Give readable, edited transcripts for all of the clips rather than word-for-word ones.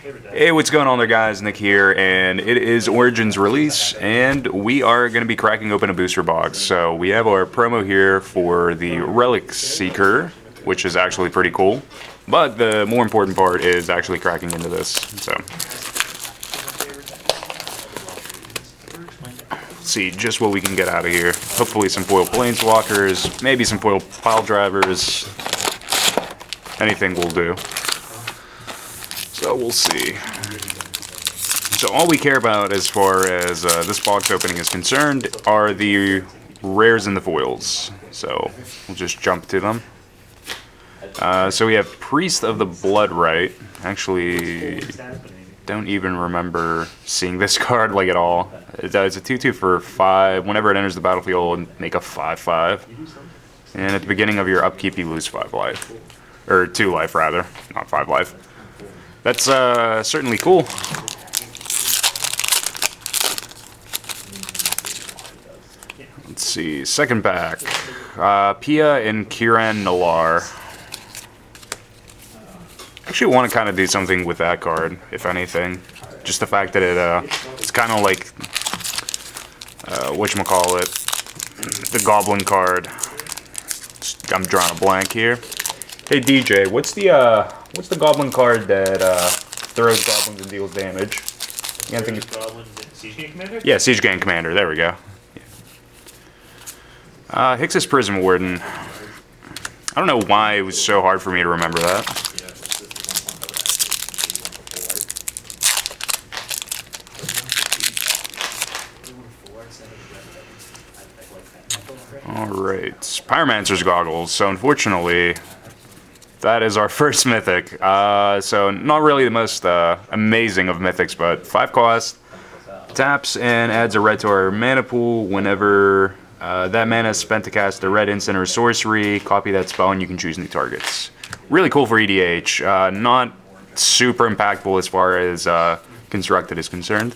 Hey, what's going on there, guys? Nick here, and it is Origins release, and we are going to be cracking open a booster box. So we have our promo here for the Relic Seeker, which is actually pretty cool. But the more important part is actually cracking into this. So let's see just what we can get out of here. Hopefully some foil Planeswalkers, maybe some foil pile drivers. Anything will do. So we'll see. So all we care about as far as this box opening is concerned are the rares and the foils. So we'll just jump to them. So we have Priest of the Bloodright. Actually, don't even remember seeing this card like at all. It's a 2/2 for 5. Whenever it enters the battlefield, make a 5/5. And at the beginning of your upkeep, you lose 5 life. Or 2 life, rather. Not 5 life. That's certainly cool. Let's see, second pack. Pia and Kiran Nalar. Actually want to kind of do something with that card, if anything. Just the fact that it's kind of like, whatchamacallit, the Goblin card. I'm drawing a blank here. Hey DJ, what's the Goblin card that throws goblins and deals damage? Yeah, I think Siege Gang Commander? Yeah, Siege Gang Commander. There we go. Yeah. Hix's Prism Warden. I don't know why it was so hard for me to remember that. Alright, Pyromancer's Goggles. So unfortunately, that is our first mythic. So not really the most amazing of mythics, but 5 cost, taps and adds a red to our mana pool. Whenever that mana is spent to cast a red instant or sorcery, copy that spell and you can choose new targets. Really cool for EDH. Not super impactful as far as constructed is concerned.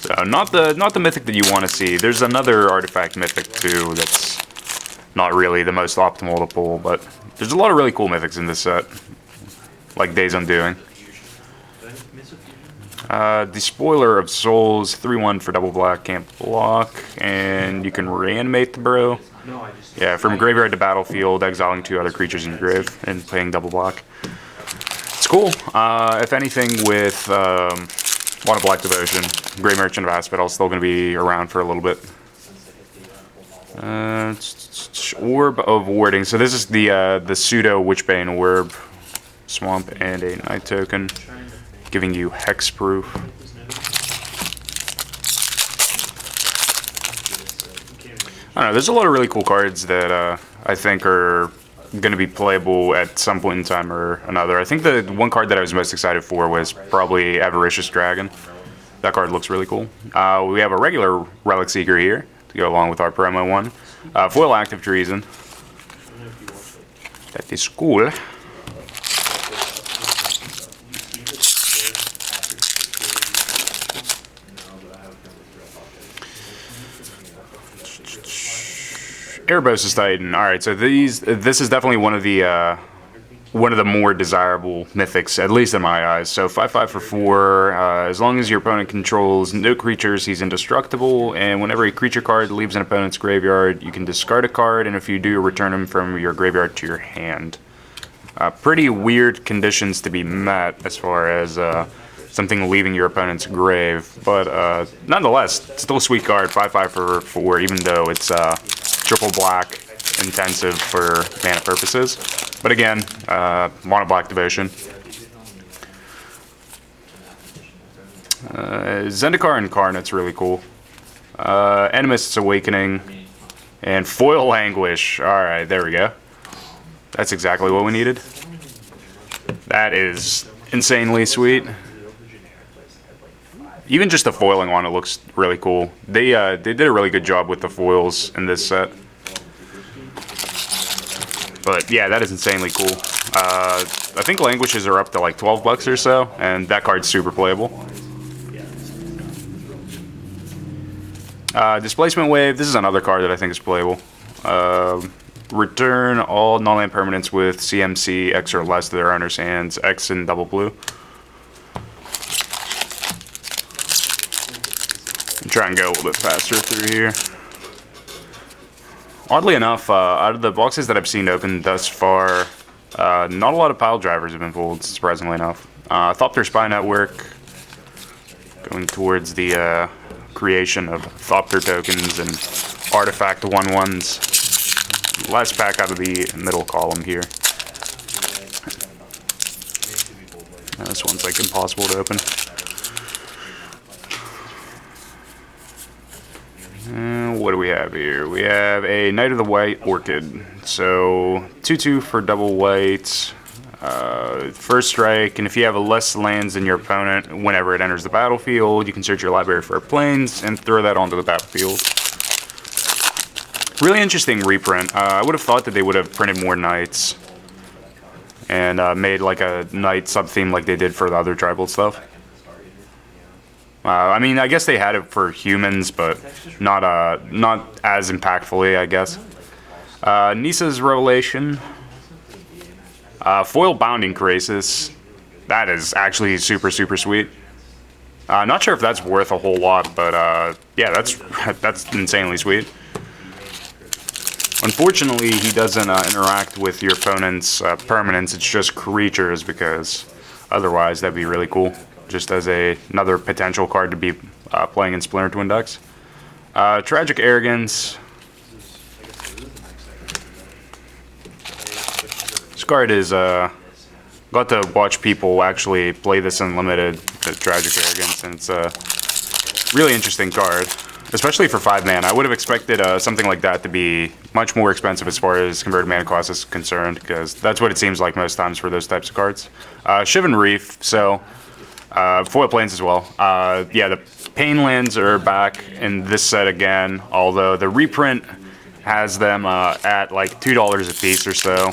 So not the mythic that you want to see. There's another artifact mythic too that's not really the most optimal to pull, but there's a lot of really cool mythics in this set, like Days Undoing. Despoiler of Souls, 3/1 for double black, can't block, and you can reanimate the bro. Yeah, from graveyard to battlefield, exiling 2 other creatures in your grave and playing double black. It's cool. If anything, with Water Black Devotion, Grey Merchant of Asphodel is still going to be around for a little bit. Orb of Warding. So this is the pseudo Witchbane Orb, Swamp, and a Night Token, giving you Hexproof. I don't know. There's a lot of really cool cards that I think are going to be playable at some point in time or another. I think the one card that I was most excited for was probably Avaricious Dragon. That card looks really cool. We have a regular Relic Seeker here to go along with our promo one. Foil Active Treason. That is cool. Erebos' Titan. Alright, so this is definitely one of the more desirable mythics, at least in my eyes. So 5/5 for 4. As long as your opponent controls no creatures, he's indestructible. And whenever a creature card leaves an opponent's graveyard, you can discard a card, and if you do, return them from your graveyard to your hand. Pretty weird conditions to be met as far as something leaving your opponent's grave, but nonetheless, still a sweet card. 5/5 for 4, even though it's triple black intensive for mana purposes. But again, mono black Devotion. Zendikar Incarnate's really cool. Animist's Awakening. And Foil Anguish. Alright, there we go. That's exactly what we needed. That is insanely sweet. Even just the foiling on it looks really cool. They did a really good job with the foils in this set. But yeah, that is insanely cool. I think Languishes are up to like $12 or so, and that card's super playable. Displacement Wave, this is another card that I think is playable. Return all non-land permanents with CMC X or less to their owner's hands. X in double blue. Try and go a little bit faster through here. Oddly enough, out of the boxes that I've seen open thus far, not a lot of pile drivers have been pulled, surprisingly enough. Thopter Spy Network, going towards the creation of Thopter tokens and artifact 1/1s. Last pack out of the middle column here. This one's like impossible to open. What do we have here? We have a Knight of the White Orchid. So 2/2 for double white. First strike, and if you have less lands than your opponent, whenever it enters the battlefield, you can search your library for planes and throw that onto the battlefield. Really interesting reprint. I would have thought that they would have printed more knights and made like a knight sub-theme like they did for the other tribal stuff. I mean, I guess they had it for humans, but not as impactfully, I guess. Nissa's Revelation. Foil Bounding Crisis. That is actually super, super sweet. Not sure if that's worth a whole lot, but yeah, that's insanely sweet. Unfortunately, he doesn't interact with your opponent's permanents. It's just creatures, because otherwise that'd be really cool. Just as another potential card to be playing in Splinter Twin decks. Tragic Arrogance. This card is, got to watch people actually play this in Limited, the Tragic Arrogance, and it's a really interesting card. Especially for 5 mana. I would have expected something like that to be much more expensive as far as converted mana cost is concerned, because that's what it seems like most times for those types of cards. Shivan Reef, so foil planes as well. Yeah, the Pain lands are back in this set again, although the reprint has them at like $2 a piece or so,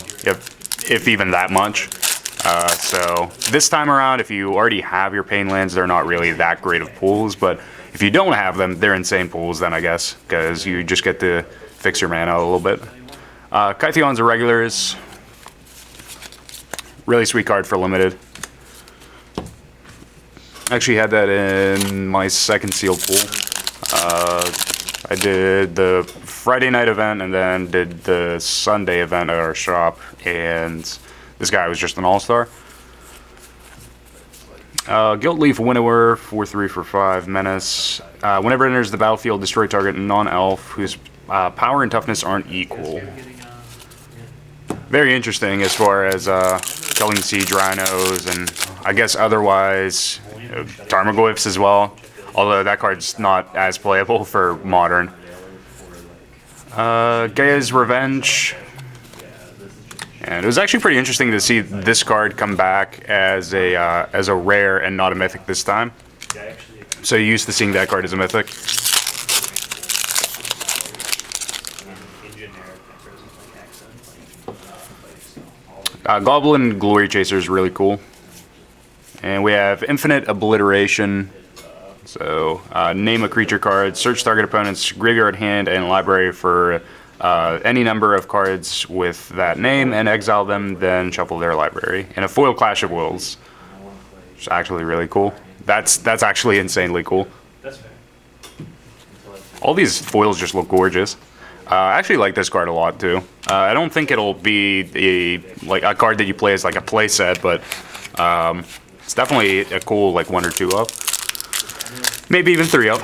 if even that much. So this time around, if you already have your Pain lands, they're not really that great of pools, but if you don't have them, they're insane pools then, I guess, because you just get to fix your mana a little bit. Kytheon's Irregulars. Really sweet card for Limited. Actually had that in my second sealed pool. I did the Friday night event and then did the Sunday event at our shop, and this guy was just an all-star. Guiltleaf Winnower, 4/3 for 5, Menace. Whenever it enters the battlefield, destroy target non-elf whose power and toughness aren't equal. Very interesting as far as killing siege rhinos and I guess otherwise Tarmogoyfs as well. Although that card's not as playable for Modern. Gaia's Revenge. And it was actually pretty interesting to see this card come back as a rare and not a mythic this time. So you're used to seeing that card as a mythic. Goblin Glory Chaser is really cool. And we have Infinite Obliteration. So name a creature card, search target opponent's graveyard, hand, and library for any number of cards with that name and exile them, then shuffle their library. And a foil Clash of Wills, which is actually really cool. That's actually insanely cool. All these foils just look gorgeous. I actually like this card a lot too. I don't think it'll be a card that you play as like a play set, but it's definitely a cool like 1 or 2 up, maybe even 3 up.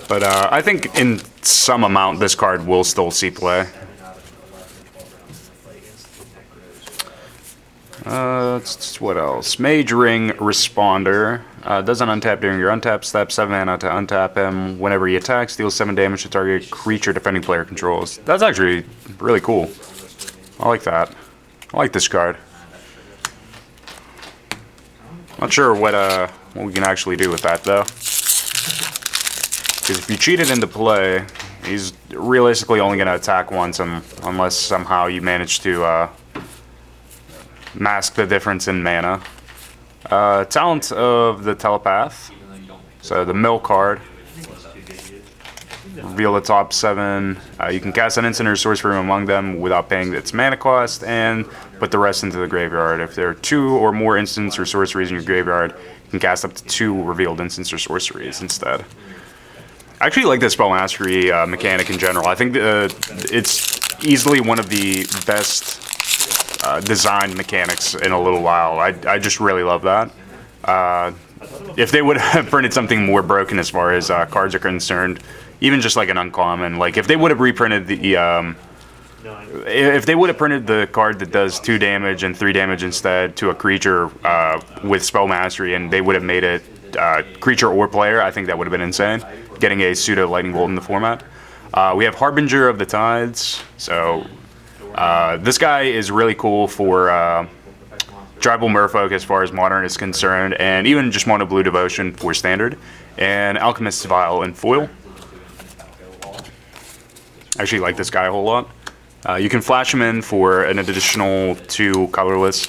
But I think in some amount this card will still see play. What else? Mage Ring Responder. Doesn't untap during your untap step. 7 mana to untap him. Whenever he attacks, deals 7 damage to target creature defending player controls. That's actually really cool. I like that. I like this card. Not sure what we can actually do with that though. Because if you cheat it into play, he's realistically only going to attack once, unless somehow you manage to mask the difference in mana. Talent of the Telepath, so the mill card. reveal the top 7. You can cast an instant or sorcery among them without paying its mana cost, and put the rest into the graveyard. If there are 2 or more instants or sorceries in your graveyard, you can cast up to 2 revealed instants or sorceries instead. I actually like the spell mastery mechanic in general. I think it's easily one of the best designed mechanics in a little while. I just really love that. If they would have printed something more broken as far as cards are concerned, even just like an uncommon, like if they would have reprinted the if they would have printed the card that does 2 damage and 3 damage instead to a creature with spell mastery, and they would have made it creature or player, I think that would have been insane. Getting a pseudo lightning bolt in the format. We have Harbinger of the Tides. So this guy is really cool for tribal merfolk as far as modern is concerned, and even just mono blue devotion for standard, and Alchemist's Vial in foil. I actually like this guy a whole lot. You can flash him in for an additional 2 colorless.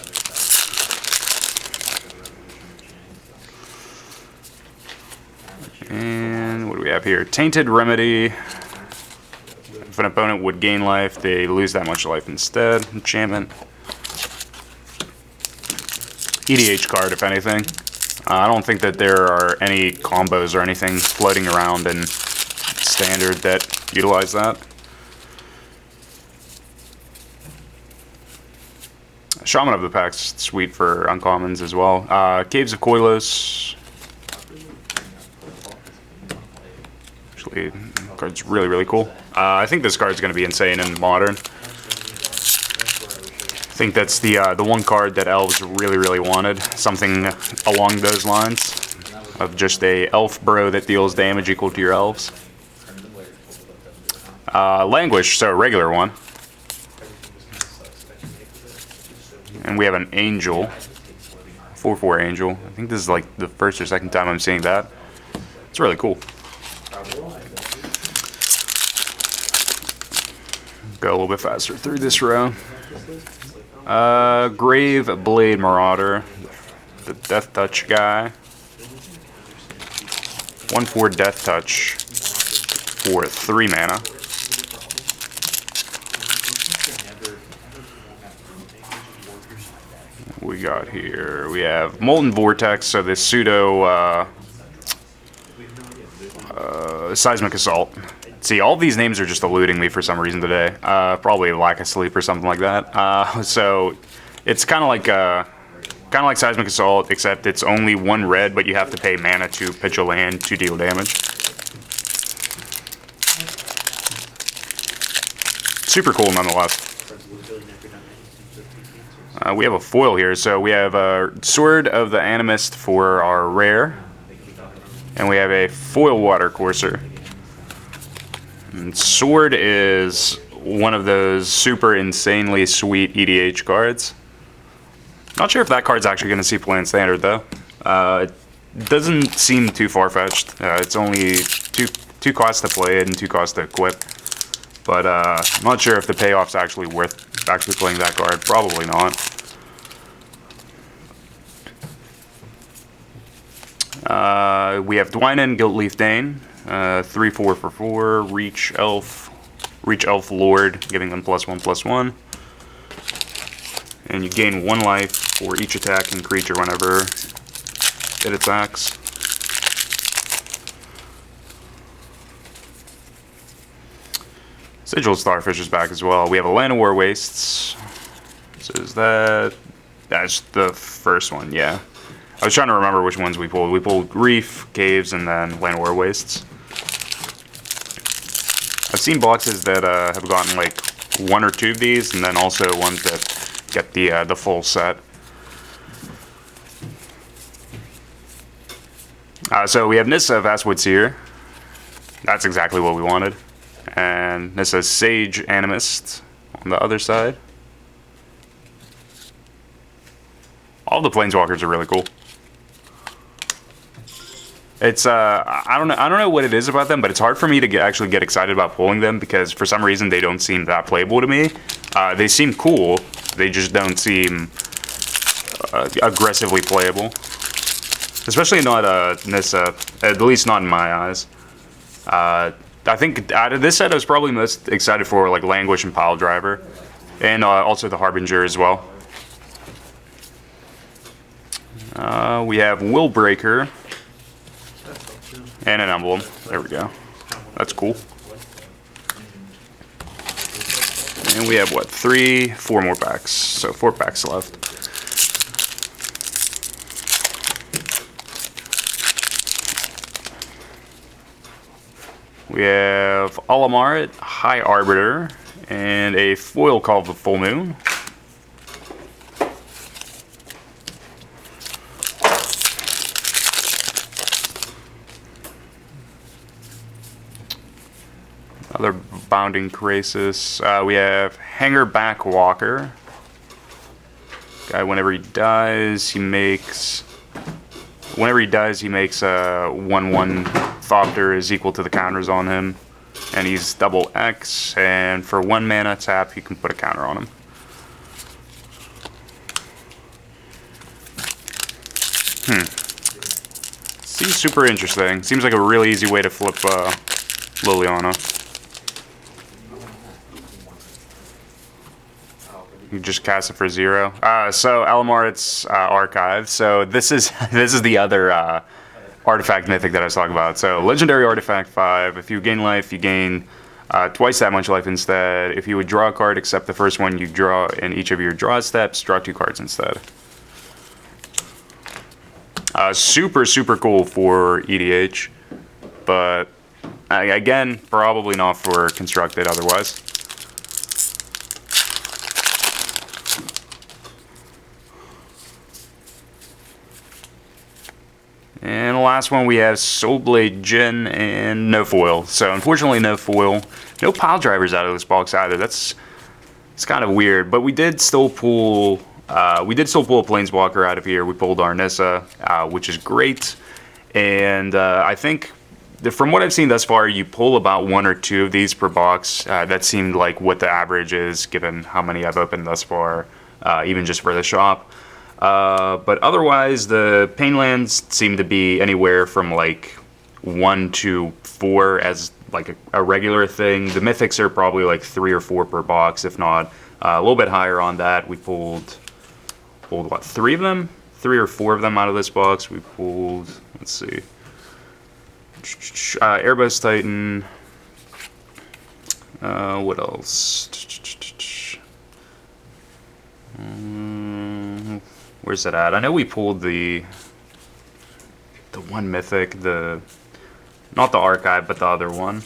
And what do we have here? Tainted Remedy. If an opponent would gain life, they lose that much life instead. Enchantment. EDH card, if anything. I don't think that there are any combos or anything floating around in standard that utilize that. Shaman of the Pack's sweet for uncommons as well. Caves of Koilos. Actually, card's really, really cool. I think this card's going to be insane in Modern. I think that's the one card that Elves really, really wanted. Something along those lines of just a Elf bro that deals damage equal to your Elves. Languish, so a regular one. And we have an Angel. 4/4 Angel. I think this is like the first or second time I'm seeing that. It's really cool. Go a little bit faster through this row. Grave Blade Marauder. The Death Touch guy. 1/4 Death Touch for 3 mana. We got here, we have Molten Vortex, so this pseudo Seismic Assault. See, all these names are just eluding me for some reason today. Probably lack of sleep or something like that. So it's kind of like Seismic Assault, except it's only 1 red, but you have to pay mana to pitch a land to deal damage. Super cool nonetheless. We have a foil here, so we have a Sword of the Animist for our rare, and we have a foil Water Courser. And Sword is one of those super insanely sweet EDH cards. Not sure if that card's actually going to see play in standard though. It doesn't seem too far-fetched. It's only two costs to play it and 2 costs to equip. But I'm not sure if the payoff's actually worth actually playing that card. Probably not. We have Dwynen, Guiltleaf Dane, 3/4 for 4, Reach Elf Lord, giving them +1/+1. And you gain 1 life for each attacking creature whenever it attacks. Sigil Starfish is back as well. We have a Land of War Wastes. So is that's the first one, yeah. I was trying to remember which ones we pulled. We pulled Reef, Caves, and then Land of War Wastes. I've seen boxes that have gotten like 1 or 2 of these, and then also ones that get the full set. So we have Nissa, Vastwood Seer. That's exactly what we wanted. And Nissa, Sage Animist on the other side. All the Planeswalkers are really cool. It's I don't know what it is about them, but it's hard for me to actually get excited about pulling them because for some reason they don't seem that playable to me. They seem cool, they just don't seem aggressively playable. Especially not Nissa, at least not in my eyes. I think out of this set, I was probably most excited for like Languish and Pile Driver, and also the Harbinger as well. We have Will Breaker and an emblem. There we go. That's cool. And we have what, 4 more packs. So 4 packs left. We have Alamaret, High Arbiter, and a foil Call of the Full Moon. Another Bounding Crisis. We have Hangerback Walker. Guy, whenever he dies, he makes a 1/1 Thopter is equal to the counters on him. And he's double X, and for 1 mana tap, you can put a counter on him. Seems super interesting. Seems like a really easy way to flip Liliana. You just cast it for 0. So Alamaret's Archive. So this is the other artifact mythic that I was talking about. So legendary artifact 5. If you gain life, you gain twice that much life instead. If you would draw a card, except the first one you draw in each of your draw steps, draw 2 cards instead. Super cool for EDH, but again, probably not for Constructed otherwise. And the last one, we have Soulblade Jin and no foil. So unfortunately, no foil. No pile drivers out of this box either. It's kind of weird. But we did still pull a Planeswalker out of here. We pulled our Nissa, which is great. And I think from what I've seen thus far, you pull about 1 or 2 of these per box. That seemed like what the average is, given how many I've opened thus far, even just for the shop. But otherwise, the Painlands seem to be anywhere from like 1 to 4 as like a regular thing. The Mythics are probably like 3 or 4 per box, if not a little bit higher on that. We pulled what, 3 of them? 3 or 4 of them out of this box. We pulled, let's see, Airbus Titan. What else? Where's it at? I know we pulled the one mythic, not the archive, but the other one.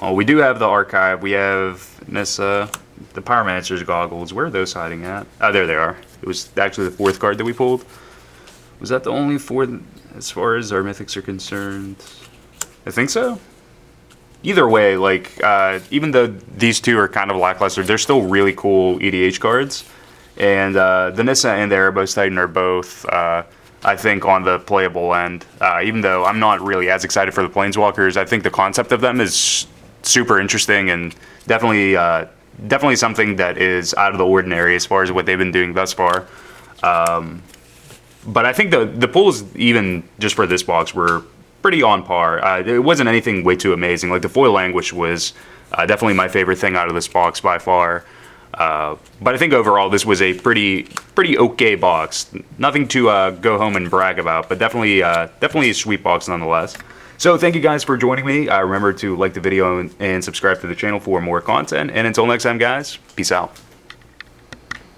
Oh, we do have the archive. We have Nissa, the Pyromancer's goggles. Where are those hiding at? Oh, there they are. It was actually the 4th card that we pulled. Was that the only 4 as far as our mythics are concerned? I think so. Either way, like even though these 2 are kind of lackluster, they're still really cool EDH cards. And the Nissa and the Erebos Titan are both, I think, on the playable end. Even though I'm not really as excited for the Planeswalkers, I think the concept of them is super interesting and definitely something that is out of the ordinary as far as what they've been doing thus far. But I think the pulls, even just for this box, were pretty on par. It wasn't anything way too amazing. Like the foil Languish was definitely my favorite thing out of this box by far. But I think overall this was a pretty okay box. Nothing to go home and brag about, but definitely a sweet box nonetheless. So thank you guys for joining me. Remember to like the video and subscribe to the channel for more content. And until next time, guys, peace out.